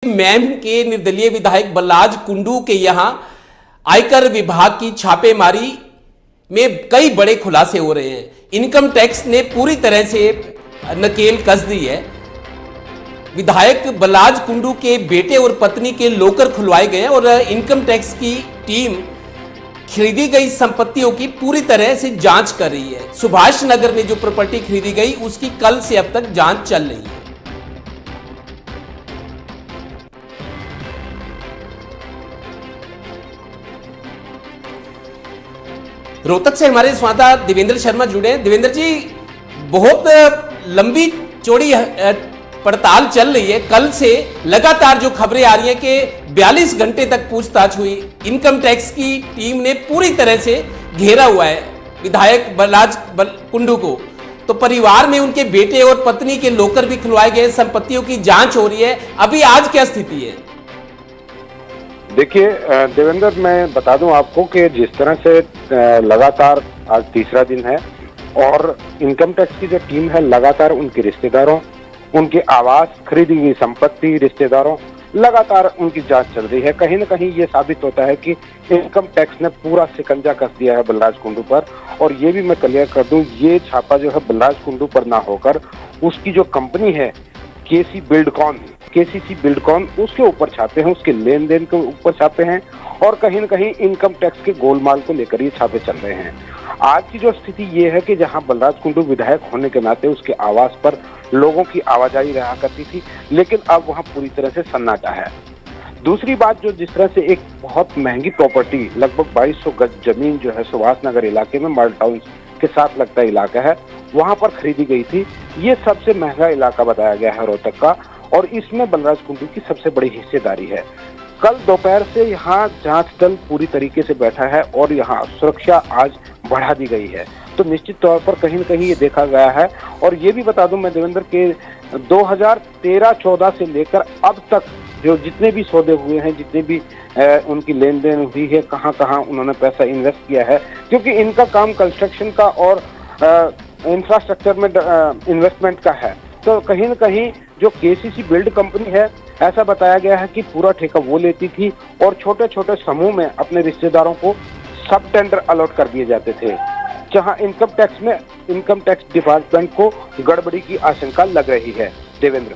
Ma'am के निर्दलीय विधायक बलराज कुंडू के यहां आयकर विभाग की छापेमारी में कई बड़े खुलासे हो रहे हैं। इनकम टैक्स ने पूरी तरह से नकेल कस दी है। विधायक बलराज कुंडू के बेटे और पत्नी के लॉकर खुलवाए गए और इनकम टैक्स की टीम खरीदी गई संपत्तियों की पूरी तरह से जांच कर रही है। सुभाष नगर में जो प्रॉपर्टी खरीदी गई उसकी कल से अब तक जांच चल रही है। रोहतक से हमारे संवाददाता देवेंद्र शर्मा जुड़े हैं। देवेंद्र जी, बहुत लंबी चौड़ी पड़ताल चल रही है। कल से लगातार जो खबरें आ रही हैं कि 42 घंटे तक पूछताछ हुई। इनकम टैक्स की टीम ने पूरी तरह से घेरा हुआ है विधायक बलराज कुंडू को। तो परिवार में उनके बेटे और पत्नी के लॉकर भी खुलवाए गए, संपत्तियों की जांच हो रही है। अभी आज क्या स्थिति है? देखिए देवेंद्र, मैं बता दूं आपको कि जिस तरह से लगातार आज तीसरा दिन है और इनकम टैक्स की जो टीम है लगातार उनके रिश्तेदारों, उनके आवास, खरीदी हुई संपत्ति, रिश्तेदारों, लगातार उनकी जांच चल रही है। कहीं ना कहीं ये साबित होता है कि इनकम टैक्स ने पूरा शिकंजा कस दिया है बलराज कुंडू पर। और ये भी मैं क्लियर कर दूं, ये छापा जो है बलराज कुंडू पर ना होकर उसकी जो कंपनी है केसीसी बिल्डकॉन, उसके ऊपर छापे हैं, उसके लेन देन के ऊपर छापे हैं और कहीं न कहीं इनकम टैक्स के गोलमाल को लेकर ये छापे चल रहे हैं। आज की जो स्थिति ये है कि जहां बलराज कुंडू विधायक होने के नाते उसके आवास पर लोगों की आवाजाही रहा करती थी, लेकिन अब वहां पूरी तरह से सन्नाटा है। दूसरी बात, जो जिस तरह से एक बहुत महंगी प्रॉपर्टी, लगभग 2200 गज जमीन जो है सुभाष नगर इलाके में मॉडल टाउन के साथ लगता इलाका है, वहां पर खरीदी गई थी। ये सबसे महंगा इलाका बताया गया है रोहतक का और इसमें बलराज कुंडू की सबसे बड़ी हिस्सेदारी है। कल दोपहर से यहाँ जांच दल पूरी तरीके से बैठा है और यहाँ सुरक्षा आज बढ़ा दी गई है। तो निश्चित तौर पर कहीं न कहीं ये देखा गया है। और ये भी बता दूं मैं देवेंद्र के 2013-14 से लेकर अब तक जो जितने भी सौदे हुए हैं, जितने भी उनकी लेन देन हुई है, कहाँ कहाँ उन्होंने पैसा इन्वेस्ट किया है, क्योंकि इनका काम कंस्ट्रक्शन का और इंफ्रास्ट्रक्चर में इन्वेस्टमेंट का है। तो कहीं न कहीं जो केसीसी बिल्ड कंपनी है, ऐसा बताया गया है कि पूरा ठेका वो लेती थी और छोटे छोटे समूह में अपने रिश्तेदारों को सब टेंडर अलॉट कर दिए जाते थे, जहां इनकम टैक्स डिपार्टमेंट को गड़बड़ी की आशंका लग रही है। देवेंद्र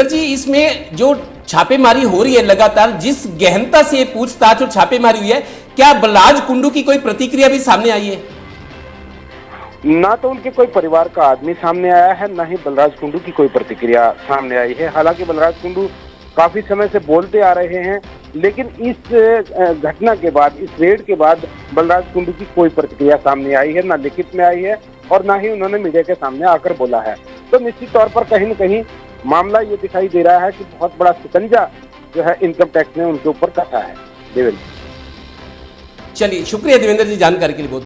जी, इसमें जो छापेमारी हो रही है लगातार, जिस गहनता से पूछताछ और छापेमारी हुई है, क्या बलराज कुंडू की कोई प्रतिक्रिया भी सामने आई है? ना तो उनके कोई परिवार का आदमी सामने आया है, ना ही बलराज कुंडू की कोई प्रतिक्रिया सामने आई है। हालांकि बलराज कुंडू काफी समय से बोलते आ रहे हैं, लेकिन इस घटना के बाद, इस रेड के बाद बलराज कुंडू की कोई प्रतिक्रिया सामने आई है, ना लिखित में आई है और ना ही उन्होंने मीडिया के सामने आकर बोला है। तो निश्चित तौर पर कहीं न कहीं मामला ये दिखाई दे रहा है कि बहुत बड़ा शिकंजा जो है इनकम टैक्स ने उनके ऊपर कसा है। देवेंद्र, चलिए, शुक्रिया देवेंद्र जी जानकारी के लिए। बहुत